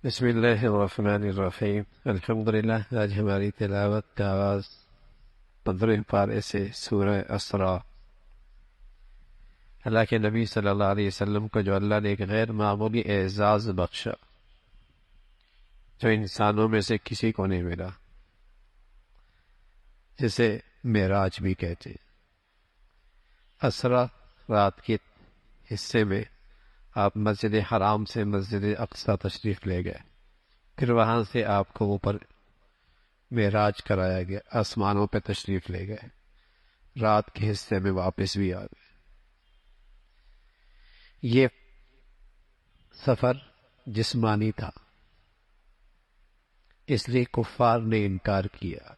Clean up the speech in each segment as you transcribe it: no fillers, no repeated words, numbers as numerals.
بسم اللہ الرحمن الرحیم الحمدللہ۔ آج ہماری تلاوت کا آغاز 15 پارے سے سورہ اسراء۔ اللہ کے نبی صلی اللہ علیہ وسلم کو جو اللہ نے ایک غیر معمولی اعزاز بخشا جو انسانوں میں سے کسی کو نہیں ملا، جسے معراج بھی کہتے ہیں۔ اسراء رات کے حصے میں آپ مسجد حرام سے مسجد اقصی تشریف لے گئے، پھر وہاں سے آپ کو اوپر معراج کرایا گیا، آسمانوں پہ تشریف لے گئے، رات کے حصے میں واپس بھی آ گئے۔ یہ سفر جسمانی تھا، اس لیے کفار نے انکار کیا،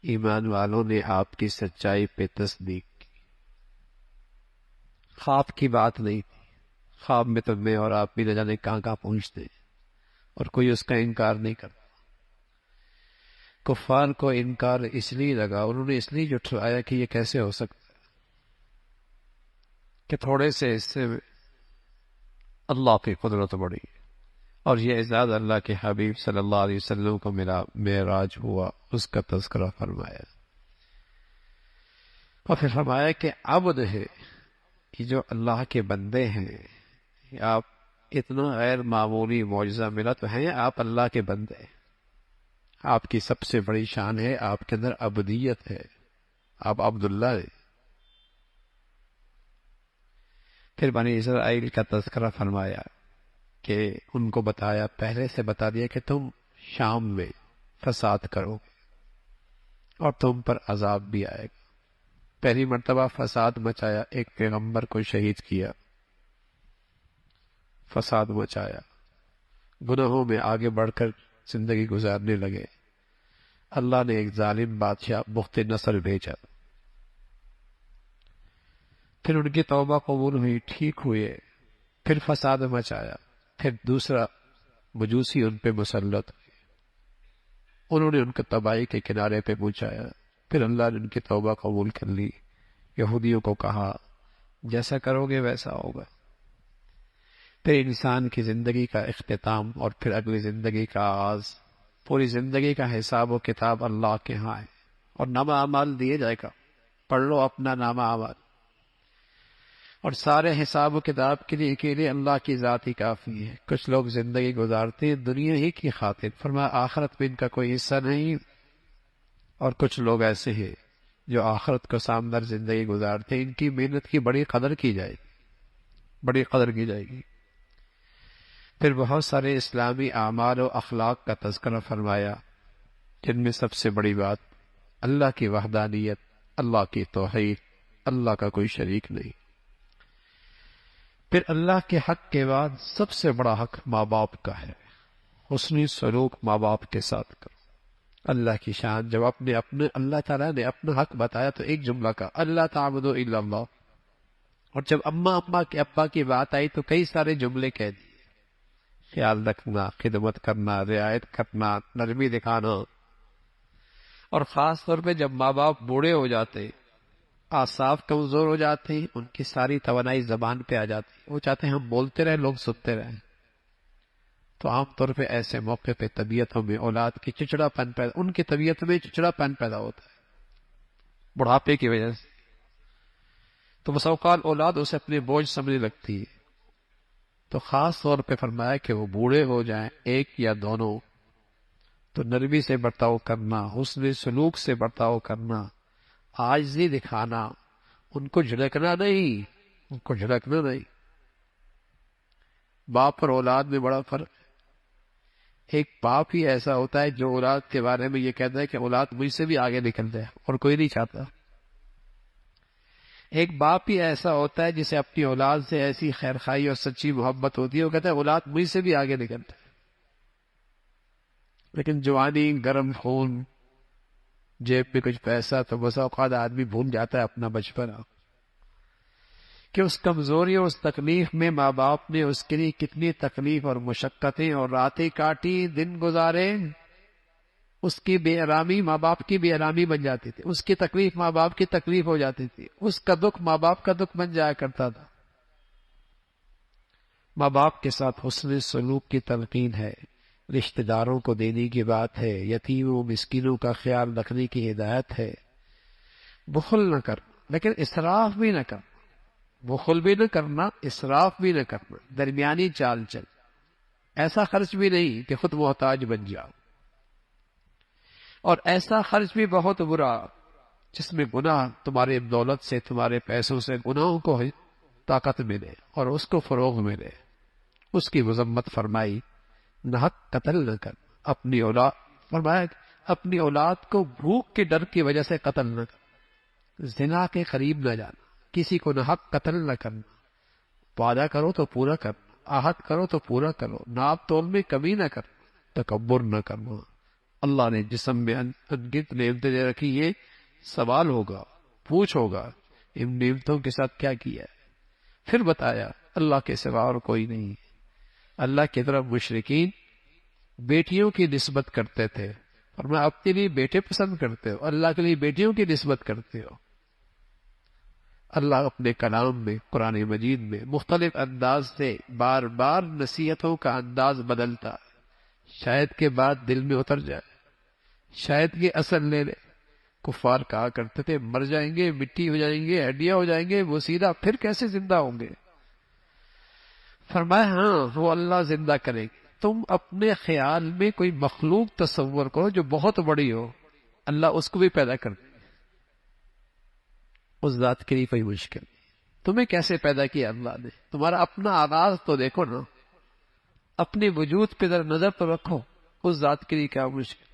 ایمان والوں نے آپ کی سچائی پہ تصدیق کی۔ خواب کی بات نہیں تھی، خواب میں تو میں اور آپ بھی نہ جانے کہاں کہاں پہنچتے ہیں، اور کوئی اس کا انکار نہیں کرتا۔ کفار کو انکار اس لیے لگا، انہوں نے اس لیے جھٹلایا کہ یہ کیسے ہو سکتا ہے کہ تھوڑے سے حصے میں اللہ کی قدرت بڑی، اور یہ اعزاز اللہ کے حبیب صلی اللہ علیہ وسلم کو ملا، معراج ہوا، اس کا تذکرہ فرمایا، اور پھر فرمایا کہ عبد ہے کہ جو اللہ کے بندے ہیں، آپ اتنا غیر معمولی معجزہ ملا تو ہیں آپ اللہ کے بندے، آپ کی سب سے بڑی شان ہے، آپ کے اندر عبدیت ہے، آپ عبداللہ ہیں۔ پھر بنی اسرائیل کا تذکرہ فرمایا کہ ان کو بتایا، پہلے سے بتا دیا کہ تم شام میں فساد کرو گے اور تم پر عذاب بھی آئے گا۔ پہلی مرتبہ فساد مچایا، ایک پیغمبر کو شہید کیا، فساد مچایا، گناہوں میں آگے بڑھ کر زندگی گزارنے لگے۔ اللہ نے ایک ظالم بادشاہ بخت نصر بھیجا، پھر ان کی توبہ قبول ہوئی، ٹھیک ہوئے، پھر فساد مچایا، پھر دوسرا مجوسی ان پہ مسلط ہوئے، انہوں نے ان کو تباہی کے کنارے پہ پہنچایا، پھر اللہ نے ان کی توبہ قبول کر لی۔ یہودیوں کو کہا جیسا کرو گے ویسا ہوگا۔ پھر انسان کی زندگی کا اختتام اور پھر اگلی زندگی کا آغاز، پوری زندگی کا حساب و کتاب اللہ کے ہاں ہے، اور نامہ اعمال دیے جائے گا، پڑھ لو اپنا نامہ اعمال، اور سارے حساب و کتاب کے لیے اللہ کی ذات ہی کافی ہے۔ کچھ لوگ زندگی گزارتے ہیں دنیا ہی کی خاطر، فرمایا آخرت میں ان کا کوئی حصہ نہیں، اور کچھ لوگ ایسے ہیں جو آخرت کو سامنے زندگی گزارتے ہیں، ان کی محنت کی بڑی قدر کی جائے گی، بڑی قدر کی جائے گی۔ پھر بہت سارے اسلامی اعمال و اخلاق کا تذکرہ فرمایا، جن میں سب سے بڑی بات اللہ کی وحدانیت، اللہ کی توحید، اللہ کا کوئی شریک نہیں۔ پھر اللہ کے حق کے بعد سب سے بڑا حق ماں باپ کا ہے، حسنی سلوک ماں باپ کے ساتھ کرو۔ اللہ کی شان، جب اپنے اللہ تعالیٰ نے اپنا حق بتایا تو ایک جملہ کا اللہ تعبدوا الا اللہ، اور جب ابا کی بات آئی تو کئی سارے جملے کہہ دیے، خیال رکھنا، خدمت کرنا، رعایت کرنا، نرمی دکھانا، اور خاص طور پہ جب ماں باپ بوڑھے ہو جاتے، اعصاب کمزور ہو جاتے ہیں، ان کی ساری توانائی زبان پہ آ جاتی، وہ چاہتے ہیں ہم بولتے رہیں، لوگ سنتے رہیں، تو عام طور پہ ایسے موقع پہ طبیعتوں میں اولاد کی ان کی طبیعت میں چچڑا پن پیدا ہوتا ہے بڑھاپے کی وجہ سے، تو بس اوقات اولاد اسے اپنے بوجھ سمجھنے لگتی ہے۔ تو خاص طور پہ فرمایا کہ وہ بوڑھے ہو جائیں ایک یا دونوں، تو نرمی سے برتاؤ کرنا، حسن سلوک سے برتاؤ کرنا، عاجزی دکھانا، ان کو جھڑکنا نہیں، ان کو جھڑکنا نہیں۔ باپ اور اولاد میں بڑا فرق ہے۔ ایک باپ ہی ایسا ہوتا ہے جو اولاد کے بارے میں یہ کہتا ہے کہ اولاد مجھ سے بھی آگے نکل جائے، اور کوئی نہیں چاہتا۔ ایک باپ ہی ایسا ہوتا ہے جسے اپنی اولاد سے ایسی خیرخواہی اور سچی محبت ہوتی ہے، وہ کہتا ہے اولاد مجھ سے بھی آگے نکل جائے۔ لیکن جوانی، گرم خون، جیب میں کچھ پیسہ، تو بس اوقات آدمی بھول جاتا ہے اپنا بچپنا، کہ اس کمزوری اور اس تکلیف میں ماں باپ نے اس کے لیے کتنی تکلیف اور مشقتیں اور راتیں کاٹی، دن گزارے، اس کی بے آرامی ماں باپ کی بے آرامی بن جاتی تھی، اس کی تکلیف ماں باپ کی تکلیف ہو جاتی تھی، اس کا دکھ ماں باپ کا دکھ بن جایا کرتا تھا۔ ماں باپ کے ساتھ حسن سلوک کی تلقین ہے، رشتہ داروں کو دینے کی بات ہے، یتیموں مسکینوں کا خیال رکھنے کی ہدایت ہے۔ بخل نہ کر، لیکن اسراف بھی نہ کر، بخل بھی نہ کرنا، اسراف بھی نہ کرنا، درمیانی چال چل، ایسا خرچ بھی نہیں کہ خود محتاج بن جاؤ، اور ایسا خرچ بھی بہت برا جس میں گناہ تمہارے دولت سے، تمہارے پیسوں سے گناہوں کو طاقت ملے اور اس کو فروغ ملے۔ اس کی مذمت فرمائی، نہ حق قتل نہ کر، اپنی اولاد فرمایا اپنی اولاد کو بھوک کے ڈر کی وجہ سے قتل نہ کر، زنا کے قریب نہ جانا، کسی کو نہ حق قتل نہ کرنا، وعدہ کرو تو پورا کرنا، عہد کرو تو پورا کرو، ناپ تول میں کمی نہ کر، تکبر نہ کرنا۔ اللہ نے جسم میں انگت نعمتیں دے رکھی، یہ سوال ہوگا، پوچھ ہوگا ان نعمتوں کے ساتھ کیا کیا ہے۔ پھر بتایا اللہ کے سوا اور کوئی نہیں۔ اللہ کی طرف مشرکین بیٹیوں کی نسبت کرتے تھے، اور میں اپنے لیے بیٹے پسند کرتے ہو، اللہ کے لیے بیٹیوں کی نسبت کرتے ہو۔ اللہ اپنے کلام میں، قرآن مجید میں مختلف انداز سے بار بار نصیحتوں کا انداز بدلتا، شاید کے بعد دل میں اتر جائے، شاید یہ اثر لے لے۔ کفار کہا کرتے تھے مر جائیں گے، مٹی ہو جائیں گے، ہڈیاں ہو جائیں گے، وہ سیدھا پھر کیسے زندہ ہوں گے؟ فرمایا ہاں وہ اللہ زندہ کرے گی۔ تم اپنے خیال میں کوئی مخلوق تصور کرو جو بہت بڑی ہو، اللہ اس کو بھی پیدا کر دے، اس ذات کے لیے کوئی مشکل نہیں۔ تمہیں کیسے پیدا کیا اللہ نے؟ تمہارا اپنا آغاز تو دیکھو نا، اپنے وجود پہ ذرا نظر تو رکھو، اس ذات کے لیے کیا مشکل۔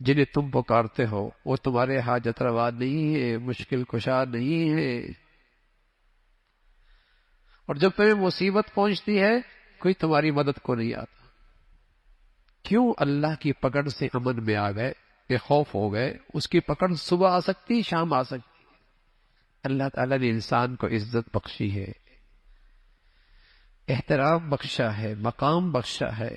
جنہیں تم پکارتے ہو وہ تمہارے حاجت روا نہیں ہے، مشکل کشا نہیں ہے، اور جب تمہیں مصیبت پہنچتی ہے کوئی تمہاری مدد کو نہیں آتا۔ کیوں؟ اللہ کی پکڑ سے امن میں آ گئے، بے خوف ہو گئے۔ اس کی پکڑ صبح آ سکتی، شام آ سکتی۔ اللہ تعالیٰ نے انسان کو عزت بخشی ہے، احترام بخشا ہے، مقام بخشا ہے۔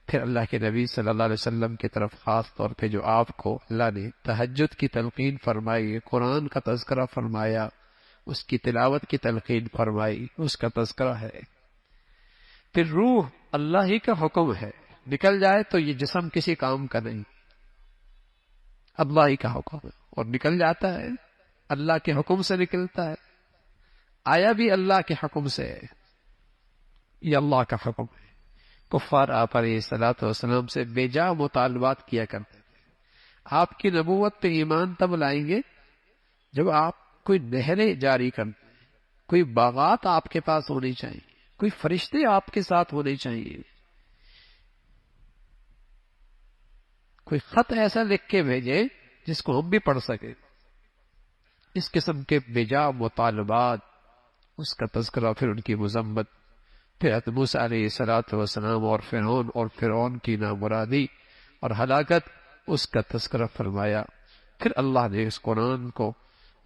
پھر اللہ کے نبی صلی اللہ علیہ وسلم کی طرف خاص طور پہ جو آپ کو اللہ نے تہجد کی تلقین فرمائی، قرآن کا تذکرہ فرمایا، اس کی تلاوت کی تلقین فرمائی، اس کا تذکرہ ہے۔ پھر روح اللہ ہی کا حکم ہے، نکل جائے تو یہ جسم کسی کام کا نہیں، اللہ ہی کا حکم ہے، اور نکل جاتا ہے اللہ کے حکم سے نکلتا ہے، آیا بھی اللہ کے حکم سے ہے، یہ اللہ کا حکم ہے۔ کفار آپ علیہ الصلوۃ والسلام سے بے جا مطالبات کیا کرتے تھے۔ آپ کی نبوت پہ ایمان تب لائیں گے جب آپ کوئی نہریں جاری کرتے ہیں، کوئی باغات آپ کے پاس ہونی چاہیے، کوئی فرشتے آپ کے ساتھ ہونے چاہیے، کوئی خط ایسا لکھ کے بھیجے جس کو ہم بھی پڑھ سکیں۔ اس قسم کے بے جا مطالبات، اس کا تذکرہ، پھر ان کی مذمت، پھر حضرت موسیٰ علیہ السلام اور فرعون کی نامرادی اور ہلاکت، اس کا تذکرہ فرمایا۔ پھر اللہ نے اس قرآن کو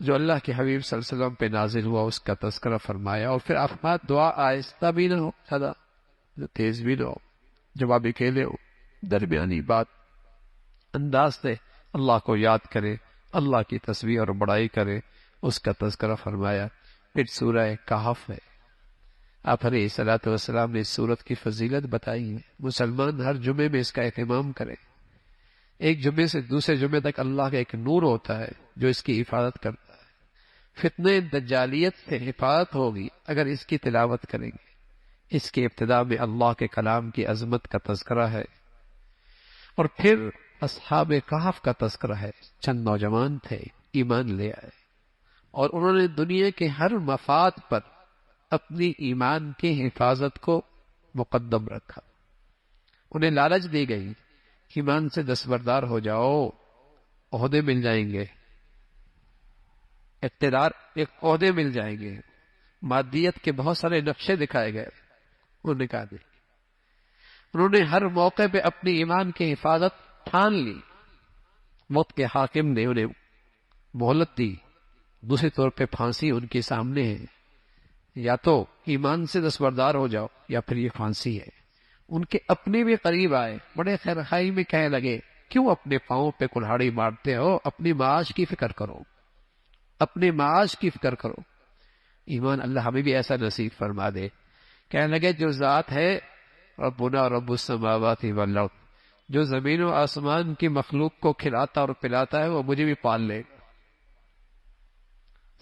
جو اللہ کے حبیب صلی اللہ علیہ وسلم پہ نازل ہوا اس کا تذکرہ فرمایا، اور پھر آپ دعا آہستہ بھی نہ ہو، زیادہ تیز بھی نہ ہو، جب آپ اکیلے ہو درمیانی بات انداز سے اللہ کو یاد کرے، اللہ کی تسبیح اور بڑائی کرے، اس کا تذکرہ فرمایا۔ پھر سورہ کہف ہے، آپ علیہ الصلوۃ والسلام نے اس سورت کی فضیلت بتائی ہے۔ مسلمان ہر جمعے میں اس کا اہتمام کرے، ایک جمعے سے دوسرے جمعے تک اللہ کا ایک نور ہوتا ہے جو اس کی حفاظت کرتا ہے۔ فتنہ دجالیت سے حفاظت ہوگی اگر اس کی تلاوت کریں گے۔ اس کی ابتدا میں اللہ کے کلام کی عظمت کا تذکرہ ہے، اور پھر اصحاب کہف کا تذکرہ ہے۔ چند نوجوان تھے، ایمان لے آئے، اور انہوں نے دنیا کے ہر مفاد پر اپنی ایمان کی حفاظت کو مقدم رکھا۔ انہیں لالچ دی گئی، ایمان سے دستبردار ہو جاؤ، عہدے مل جائیں گے، اقتدار، ایک عہدے مل جائیں گے، مادیت کے بہت سارے نقشے دکھائے گئے، انہوں نے کہا نہیں۔ انہوں نے ہر موقع پہ اپنی ایمان کی حفاظت ٹھان لی۔ وقت کے حاکم نے انہیں مہلت دی، دوسرے طور پہ پھانسی ان کے سامنے ہے، یا تو ایمان سے دستبردار ہو جاؤ یا پھر یہ پھانسی ہے۔ ان کے اپنے بھی قریب آئے، بڑے خیرخائی میں کہنے لگے کیوں اپنے پاؤں پہ کلہاڑی مارتے ہو، اپنی معاش کی فکر کرو، اپنے معاش کی فکر کرو۔ ایمان اللہ ہمیں بھی ایسا نصیب فرما دے۔ کہنے لگے جو ذات ہے ربنا رب السماوات والارض، جو زمین و آسمان کی مخلوق کو کھلاتا اور پلاتا ہے وہ مجھے بھی پال لے گا۔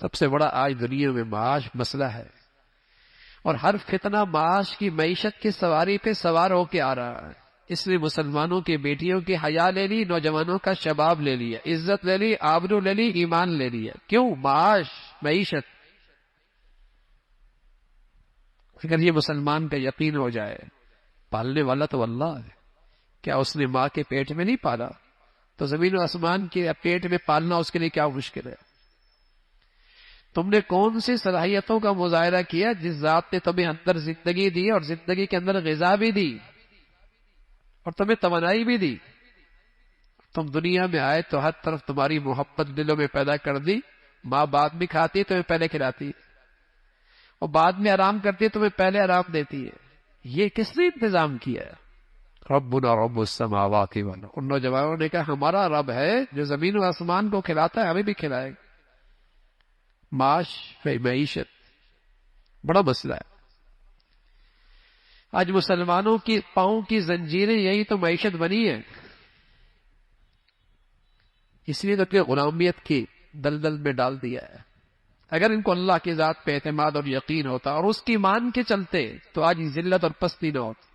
سب سے بڑا آج دنیا میں معاش مسئلہ ہے، اور ہر فتنہ معاش کی معیشت کی سواری پہ سوار ہو کے آ رہا ہے۔ اس نے مسلمانوں کی بیٹیوں کی حیا لے لی، نوجوانوں کا شباب لے لیا، عزت لے لی، آبرو لے لی، ایمان لے لیا۔ کیوں؟ معاش، معیشت۔ اگر یہ مسلمان کا یقین ہو جائے پالنے والا تو اللہ ہے، کیا اس نے ماں کے پیٹ میں نہیں پالا؟ تو زمین و آسمان کے پیٹ میں پالنا اس کے لیے کیا مشکل ہے؟ تم نے کون سی صلاحیتوں کا مظاہرہ کیا جس ذات نے تمہیں اندر زندگی دی اور زندگی کے اندر غذا بھی دی اور تمہیں توانائی بھی دی؟ تم دنیا میں آئے تو ہر طرف تمہاری محبت دلوں میں پیدا کر دی۔ ماں بعد میں کھاتی ہے، تمہیں پہلے کھلاتی ہے، اور بعد میں آرام کرتی ہے، تمہیں پہلے آرام دیتی ہے۔ یہ کس نے انتظام کیا ہے؟ ربنا رب السماوات والارض۔ ان نوجوانوں نے کہا ہمارا رب ہے جو زمین و آسمان کو کھلاتا ہے، ہمیں بھی کھلائے گا۔ معاش، معیشت بڑا مسئلہ ہے۔ آج مسلمانوں کی پاؤں کی زنجیریں یہی تو معیشت بنی ہے، اس لیے تو کہ غلامیت کی دلدل میں ڈال دیا ہے۔ اگر ان کو اللہ کی ذات پہ اعتماد اور یقین ہوتا اور اس کی مان کے چلتے تو آج ذلت اور پستی نہ ہوتی۔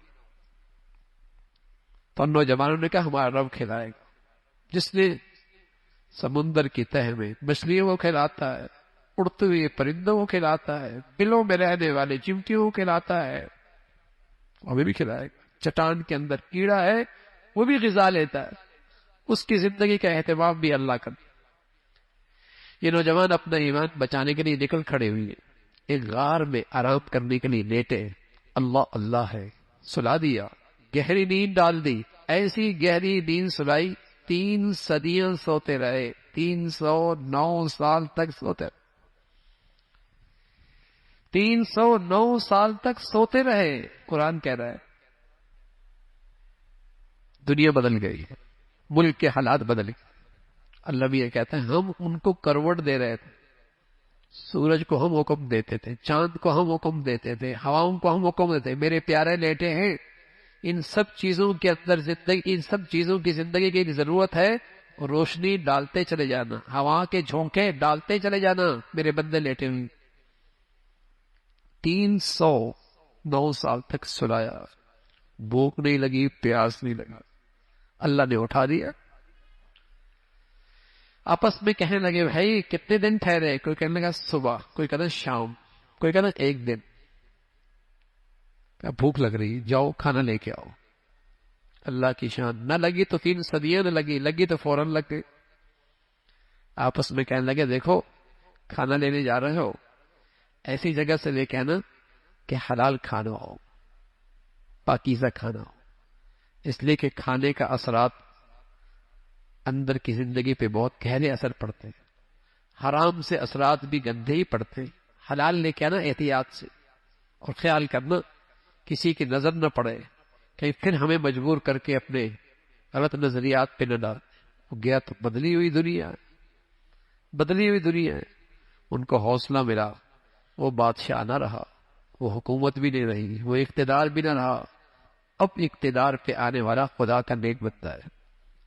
تو ان نوجوانوں نے کہا ہمارا رب کھلائے گا، جس نے سمندر کی تہ میں مچھلیوں کو کھلاتا ہے، اڑتے ہوئے پرندوں کو کھلاتا ہے، بلوں میں رہنے والے چمٹیوں کو کھلاتا ہے، ہمیں بھی کھلائے گا۔ چٹان کے اندر کیڑا ہے وہ بھی غذا لیتا ہے، اس کی زندگی کا اہتمام بھی اللہ کرتا۔ یہ نوجوان اپنا ایمان بچانے کے لیے نکل کھڑے ہوئے، ایک غار میں آرام کرنے کے لیے لیٹے، اللہ اللہ ہے، سلا دیا، گہری نیند ڈال دی۔ ایسی گہری نیند سلائی 3 صدیاں سوتے رہے، 309 سال تک سوتے رہے، 309 سال تک سوتے رہے۔ قرآن کہہ رہا ہے دنیا بدل گئی ہے، ملک کے حالات بدل گئے۔ اللہ بھی یہ کہتا ہے ہم ان کو کروٹ دے رہے تھے، سورج کو ہم حکم دیتے تھے، چاند کو ہم حکم دیتے تھے، ہواؤں کو ہم حکم دیتے، میرے پیارے لیٹے ہیں۔ ان سب چیزوں کے اندر زندگی، ان سب چیزوں کی زندگی کی ضرورت ہے، روشنی ڈالتے چلے جانا، ہوا کے جھونکے ڈالتے چلے جانا، میرے بندے لیٹے ہوئے۔ 309 سال تک سلایا، بھوک نہیں لگی، پیاس نہیں لگا، اللہ نے اٹھا دیا۔ آپس میں کہنے لگے بھائی کتنے دن ٹھہرے؟ کوئی کہنے لگا صبح، کوئی کہنا شام، کوئی کہنا 1 دن۔ بھوک لگ رہی، جاؤ کھانا لے کے آؤ۔ اللہ کی شان، نہ لگی تو 3 صدیاں، نہ لگی، لگی تو فوراً لگ گئی۔ آپس میں کہنے لگے دیکھو کھانا لینے جا رہے ہو، ایسی جگہ سے لے کے آنا کہ حلال کھانا ہو، پاکیزہ کھانا ہو، اس لیے کہ کھانے کا اثرات اندر کی زندگی پہ بہت گہرے اثر پڑتے ہیں۔ حرام سے اثرات بھی گندے ہی پڑتے ہیں۔ حلال لے کے آنا احتیاط سے، اور خیال کرنا کسی کی نظر نہ پڑے، کہیں پھر ہمیں مجبور کر کے اپنے غلط نظریات پہ نہ ڈال۔ وہ گیا تو بدلی ہوئی دنیا ہے، بدلی ہوئی دنیا ہے۔ ان کو حوصلہ ملا، وہ بادشاہ نہ رہا، وہ حکومت بھی نہیں رہی، وہ اقتدار بھی نہ رہا۔ اب اقتدار پہ آنے والا خدا کا نیک بنتا ہے،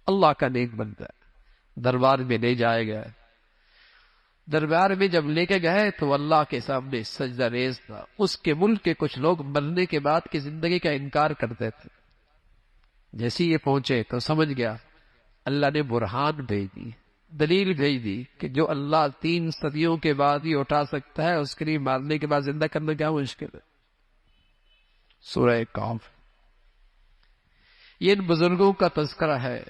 اللہ کا نیک بنتا ہے۔ دربار میں لے جائے گئے، دربار میں جب لے کے گئے تو اللہ کے سامنے سجدہ ریز تھا۔ اس کے ملک کے کچھ لوگ مرنے کے بعد کی زندگی کا انکار کرتے تھے۔ جیسے یہ پہنچے تو سمجھ گیا اللہ نے برہان بھیج دی، دلیل بھیج دی کہ جو اللہ 3 صدیوں کے بعد ہی اٹھا سکتا ہے، اس کے لیے مارنے کے بعد زندہ کرنا کیا مشکل ہے۔ سورہ کہف یہ ان بزرگوں کا تذکرہ ہے،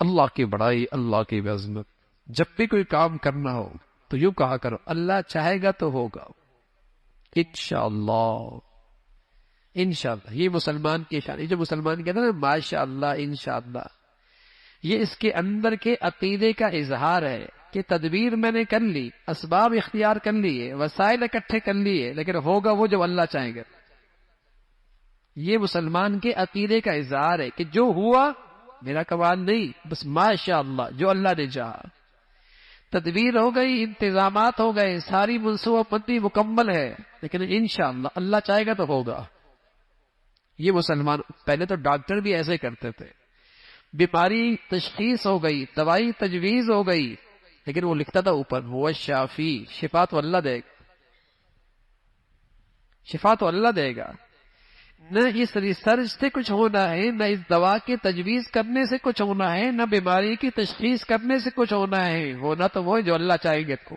اللہ کی بڑائی، اللہ کی عظمت۔ جب بھی کوئی کام کرنا ہو تو یوں کہا کرو اللہ چاہے گا تو ہوگا، انشاءاللہ، انشاءاللہ۔ یہ مسلمان کی شان، یہ جو مسلمان کہتا ہے نا ماشاء اللہ، انشاءاللہ، یہ اس کے اندر کے عقیدے کا اظہار ہے کہ تدبیر میں نے کر لی، اسباب اختیار کر لیے، وسائل اکٹھے کر لیے، لیکن ہوگا وہ جو اللہ چاہے گا۔ یہ مسلمان کے عقیدے کا اظہار ہے کہ جو ہوا میرا کمال نہیں، بس ماشاء اللہ، جو اللہ نے چاہا۔ تدبیر ہو گئی، انتظامات ہو گئے، ساری منصوبہ بندی مکمل ہے، لیکن انشاءاللہ اللہ چاہے گا تو ہوگا۔ یہ مسلمان پہلے تو ڈاکٹر بھی ایسے کرتے تھے، بیماری تشخیص ہو گئی، دوائی تجویز ہو گئی، لیکن وہ لکھتا تھا اوپر وہ شافی، شفا تو اللہ دے گا، شفا تو اللہ دے گا۔ نہ اس ریسرچ سے کچھ ہونا ہے، نہ اس دوا کی تجویز کرنے سے کچھ ہونا ہے، نہ بیماری کی تشخیص کرنے سے کچھ ہونا ہے، ہونا تو وہ جو اللہ چاہیں گے تو۔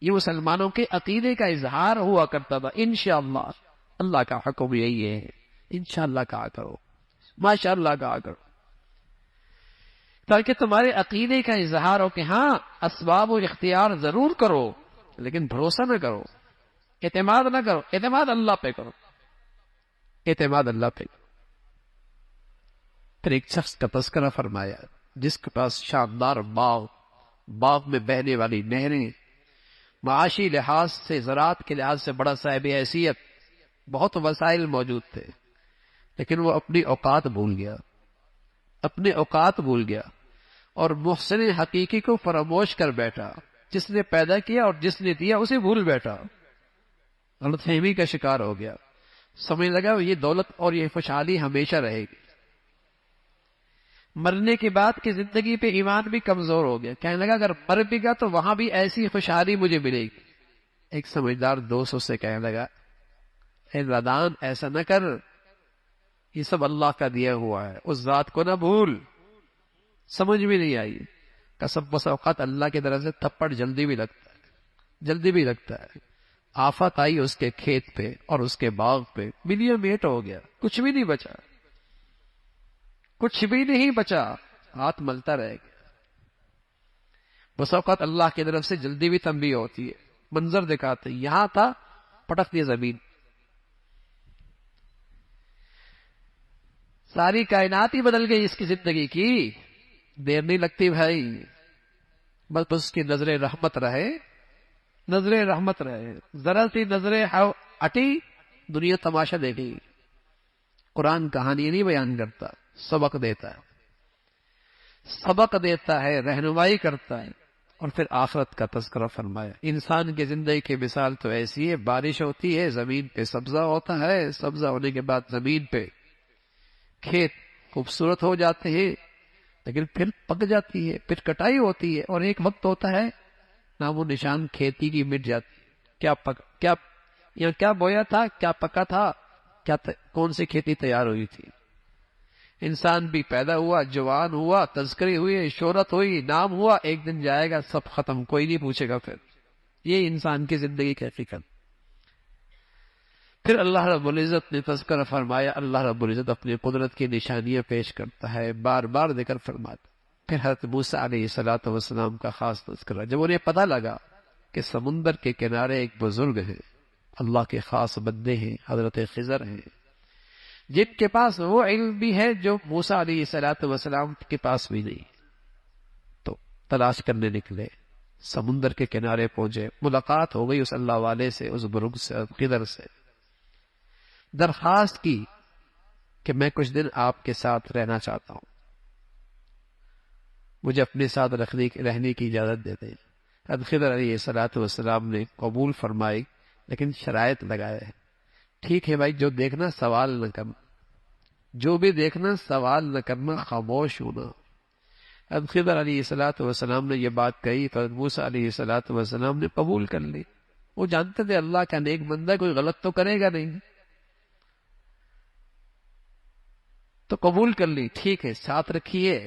یہ مسلمانوں کے عقیدے کا اظہار ہوا کرتا تھا، انشاءاللہ اللہ کا حکم یہی ہے، انشاءاللہ کہا کرو، ماشاءاللہ کہا کرو، تاکہ تمہارے عقیدے کا اظہار ہو کہ ہاں اسباب و اختیار ضرور کرو، لیکن بھروسہ نہ کرو، اعتماد نہ کرو، اعتماد اللہ پہ کرو، اعتماد اللہ پہ کرو۔ پھر ایک شخص کا تذکرہ فرمایا جس کے پاس شاندار باغ، باغ میں بہنے والی نہریں، معاشی لحاظ سے، زراعت کے لحاظ سے بڑا صاحب حیثیت، بہت وسائل موجود تھے، لیکن وہ اپنی اوقات بھول گیا، اپنے اوقات بھول گیا، اور محسن حقیقی کو فراموش کر بیٹھا، جس نے پیدا کیا اور جس نے دیا اسے بھول بیٹھا، غلط فہمی کا شکار ہو گیا، سمجھ لگا یہ دولت اور یہ خوشحالی ہمیشہ رہے گی۔ مرنے کے بعد کی زندگی پہ ایمان بھی کمزور ہو گیا، کہنے لگا اگر مر بھی گا تو وہاں بھی ایسی خوشحالی مجھے ملے گی۔ ایک سمجھدار دوست اس سے کہنے لگا اے لادان ایسا نہ کر، یہ سب اللہ کا دیا ہوا ہے، اس ذات کو نہ بھول۔ سمجھ بھی نہیں آئی، قسم بس اوقات اللہ کی طرف سے تھپڑ جلدی بھی لگتا ہے، جلدی بھی لگتا ہے۔ آفت آئی اس کے کھیت پہ اور اس کے باغ پہ، ملیا میٹ ہو گیا، کچھ بھی نہیں بچا، کچھ بھی نہیں بچا، ہاتھ ملتا رہ گیا۔ بس اوقات اللہ کی طرف سے جلدی بھی تنبیہ ہوتی ہے، منظر دکھاتے یہاں تھا، پٹک دیا زمین، ساری کائنات ہی بدل گئی اس کی زندگی کی، دیر نہیں لگتی بھائی، بس اس کی نظر رحمت رہے، نظر رحمت رہے، ذرا سی نظر ہٹی دنیا تماشا دیکھی۔ قرآن کہانی نہیں بیان کرتا، سبق دیتا ہے، سبق دیتا ہے، رہنمائی کرتا ہے، اور پھر آخرت کا تذکرہ فرمایا۔ انسان کی زندگی کی مثال تو ایسی ہے، بارش ہوتی ہے زمین پہ سبزہ ہوتا ہے، سبزہ ہونے کے بعد زمین پہ کھیت خوبصورت ہو جاتے ہیں، لیکن پھر پک جاتی ہے، پھر کٹائی ہوتی ہے، اور ایک وقت ہوتا ہے نام و نشان کھیتی کی مٹ جاتی ہے۔ کیا بویا تھا، کیا پکا تھا، کون سی کھیتی تیار ہوئی تھی۔ انسان بھی پیدا ہوا، جوان ہوا، تذکری ہوئی، شہرت ہوئی، نام ہوا، ایک دن جائے گا، سب ختم، کوئی نہیں پوچھے گا پھر۔ یہ انسان کی زندگی کی حقیقت۔ پھر اللہ رب العزت نے تذکرہ فرمایا، اللہ رب العزت اپنی قدرت کی نشانیاں پیش کرتا ہے، بار بار ذکر فرماتا۔ پھر حضرت موسیٰ علیہ السلام کا خاص تذکرہ، جب انہیں پتہ لگا کہ سمندر کے کنارے ایک بزرگ ہیں، اللہ کے خاص بندے ہیں، حضرت خضر ہیں، جن کے پاس وہ علم بھی ہے جو موسیٰ علیہ السلام کے پاس بھی نہیں، تو تلاش کرنے نکلے، سمندر کے کنارے پہنچے، ملاقات ہو گئی اس اللہ والے سے، اس بزرگ سے، خضر سے، درخواست کی کہ میں کچھ دن آپ کے ساتھ رہنا چاہتا ہوں، مجھے اپنے ساتھ رہنے کی اجازت دے دیں۔ حضرت خضر علیہ السلام نے قبول فرمائی، لیکن شرائط لگائے ہیں، ٹھیک ہے بھائی، جو دیکھنا سوال نہ کرنا، جو بھی دیکھنا سوال نہ کرنا، خاموش ہونا۔ حضرت خضر علیہ السلام نے یہ بات کہی تو حضرت موسیٰ علیہ السلام نے قبول کر لی۔ وہ جانتے تھے اللہ کا نیک بندہ کوئی غلط تو کرے گا نہیں، تو قبول کر لی، ٹھیک ہے ساتھ رکھیے،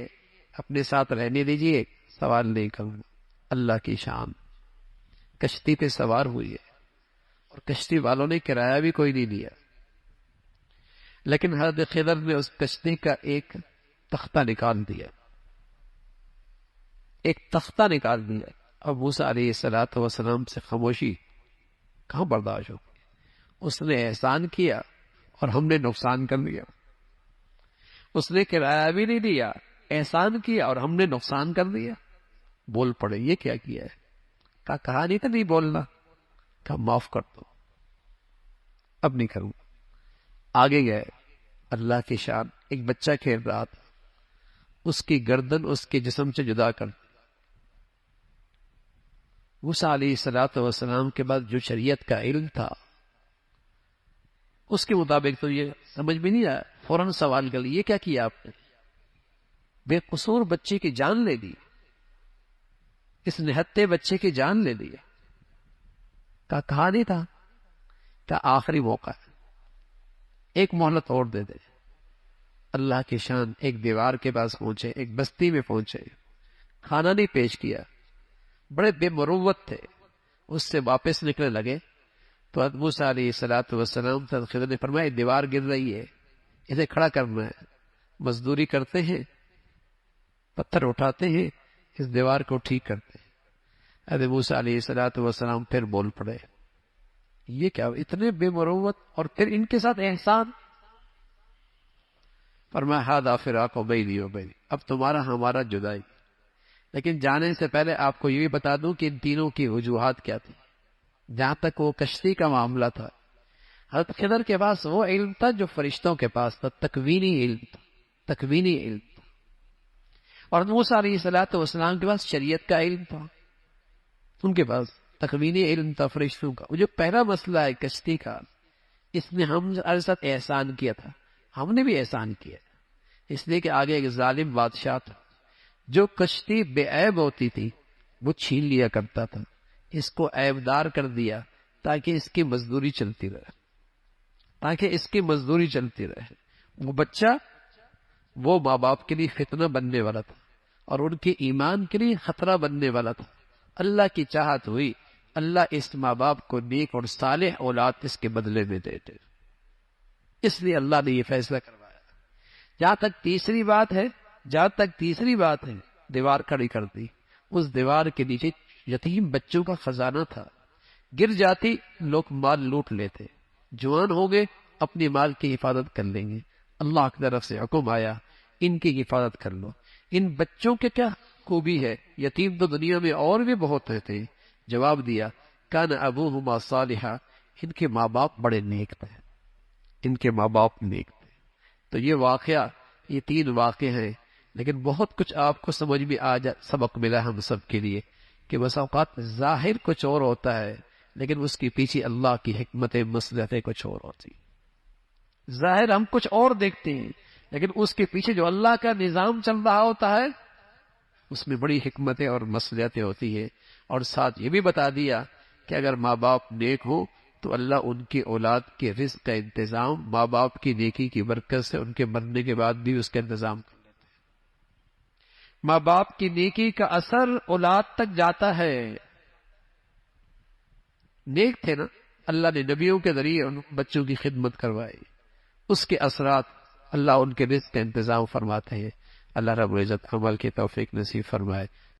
اپنے ساتھ رہنے دیجیے، سوال نہیں کروں۔ اللہ کی شان، کشتی پہ سوار ہوئی ہے، اور کشتی والوں نے کرایہ بھی کوئی نہیں دیا، لیکن حضرت خضر نے اس کشتی کا ایک تختہ نکال دیا، ایک تختہ نکال دیا۔ اب موسیٰ علیہ السلام سے خاموشی کہاں برداشت ہو، اس نے احسان کیا اور ہم نے نقصان کر لیا، اس نے کرایہ بھی نہیں دیا، احسان کیا اور ہم نے نقصان کر دیا۔ بول پڑے یہ کیا ہے، کہا نہیں تھا نہیں بولنا، کہا معاف کر دو، اب نہیں کروں۔ آگے گئے، اللہ کی شان، ایک بچہ کھیل رہا تھا، اس کی گردن اس کے جسم سے جدا کر، موسیٰ علیہ السلام کے بعد جو شریعت کا علم تھا اس کے مطابق تو یہ سمجھ میں نہیں آیا، فوراً سوال کر لیا یہ کیا کیا آپ نے؟ بے قصور بچے کی جان لے دی، اس نہتے بچے کی جان لے دی. کہا نہیں تھا کہ آخری موقع ہے، ایک مہلت اور دے دے. اللہ کی شان، ایک دیوار کے پاس پہنچے، ایک بستی میں پہنچے، کھانا نہیں پیش کیا، بڑے بے مروت تھے. اس سے واپس نکلنے لگے تو حضرت موسیٰ علیہ السلام سے خضر نے فرمایا دیوار گر رہی ہے، اسے کھڑا کرنا ہے. مزدوری کرتے ہیں، پتھر اٹھاتے ہیں، اس دیوار کو ٹھیک کرتے ہیں. حضرت موسیٰ علیہ السلام پھر بول پڑے، یہ کیا اتنے بے مروت، اور پھر ان کے ساتھ احسان. فرمایا ھذا فراق بینی و بینک، اب تمہارا ہمارا جدائی. لیکن جانے سے پہلے آپ کو یہ بھی بتا دوں کہ ان تینوں کی وجوہات کیا تھی. جہاں تک وہ کشتی کا معاملہ تھا، حضرت خضر کے پاس وہ علم تھا جو فرشتوں کے پاس تھا، تکوینی علم تھا، تکوینی علم تھا. اور حضرت موسیٰ علیہ السلام کے پاس شریعت کا علم تھا، ان کے پاس تکوینی علم تھا فرشتوں کا. وہ جو پہلا مسئلہ ہے کشتی کا، اس میں ہم ساتھ احسان کیا تھا، ہم نے بھی احسان کیا، اس لیے کہ آگے ایک ظالم بادشاہ تھا جو کشتی بے عیب ہوتی تھی وہ چھین لیا کرتا تھا. اس کو عیبدار کر دیا تاکہ اس کی مزدوری چلتی رہے، تاکہ اس کی مزدوری چلتی رہے. وہ بچہ وہ ماں باپ کے لیے فتنہ بننے والا تھا اور ان کے ایمان کے لیے خطرہ بننے والا تھا. اللہ کی چاہت ہوئی اللہ اس ماں باپ کو نیک اور صالح اولاد اس کے بدلے میں دے دے، اس لیے اللہ نے یہ فیصلہ کروایا. جہاں تک تیسری بات ہے دیوار کھڑی کر دی. اس دیوار کے نیچے یتیم بچوں کا خزانہ تھا، گر جاتی لوگ مال لوٹ لیتے. جوان ہو گئے اپنے مال کی حفاظت کر لیں گے، اللہ کی طرف سے حکم آیا ان کی حفاظت کر لو. ان بچوں کے کیا خوبی ہے؟ یتیم تو دنیا میں اور بھی بہت رہتے ہیں. جواب دیا کان ابوہما صالحا، ان کے ماں باپ بڑے نیک تھے، ان کے ماں باپ نیک تھے. تو یہ واقعہ، یہ 3 واقعے ہیں، لیکن بہت کچھ آپ کو سمجھ میں سبق ملا ہم سب کے لیے کہ بس اوقات ظاہر کچھ اور ہوتا ہے لیکن اس کے پیچھے اللہ کی حکمت مصلحتیں کچھ اور ہوتی. ظاہر ہم کچھ اور دیکھتے ہیں لیکن اس کے پیچھے جو اللہ کا نظام چل رہا ہوتا ہے اس میں بڑی حکمتیں اور مصلحتیں ہوتی ہیں. اور ساتھ یہ بھی بتا دیا کہ اگر ماں باپ نیک ہو تو اللہ ان کی اولاد کے رزق کا انتظام ماں باپ کی نیکی کی برکت سے ان کے مرنے کے بعد بھی اس کا انتظام کر لیتے ہیں. ماں باپ کی نیکی کا اثر اولاد تک جاتا ہے. نیک تھے نا، اللہ نے نبیوں کے ذریعے ان بچوں کی خدمت کروائی، اس کے اثرات اللہ ان کے رزق کا انتظام فرماتے ہیں. اللہ رب العزت عمل کی توفیق نصیب فرمائے.